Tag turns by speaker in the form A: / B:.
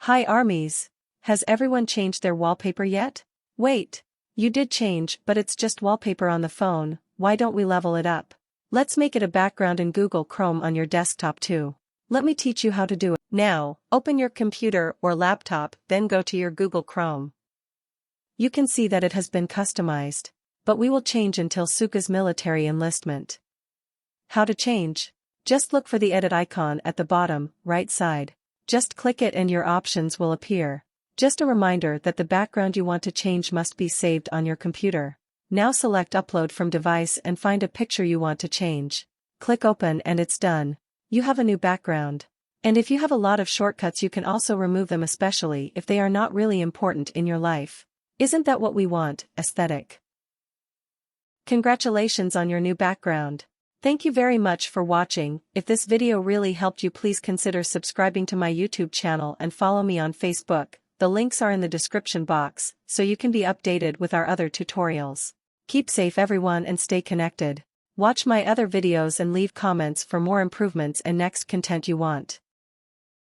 A: Hi armies. Has everyone changed their wallpaper yet? Wait. You did change, but it's just wallpaper on the phone. Why don't we level it up? Let's make it a background in Google Chrome on your desktop too. Let me teach you how to do it. Now, open your computer or laptop, then go to your Google Chrome. You can see that it has been customized, but we will change until Suka's military enlistment. How to change? Just look for the edit icon at the bottom, right side. Just click it and your options will appear. Just a reminder that the background you want to change must be saved on your computer. Now select Upload from device and find a picture you want to change. Click Open and it's done. You have a new background. And if you have a lot of shortcuts, you can also remove them, especially if they are not really important in your life. Isn't that what we want? Aesthetic. Congratulations on your new background. Thank you very much for watching. If this video really helped you, please consider subscribing to my YouTube channel and follow me on Facebook. The links are in the description box, so you can be updated with our other tutorials. Keep safe everyone and stay connected. Watch my other videos and leave comments for more improvements and next content you want.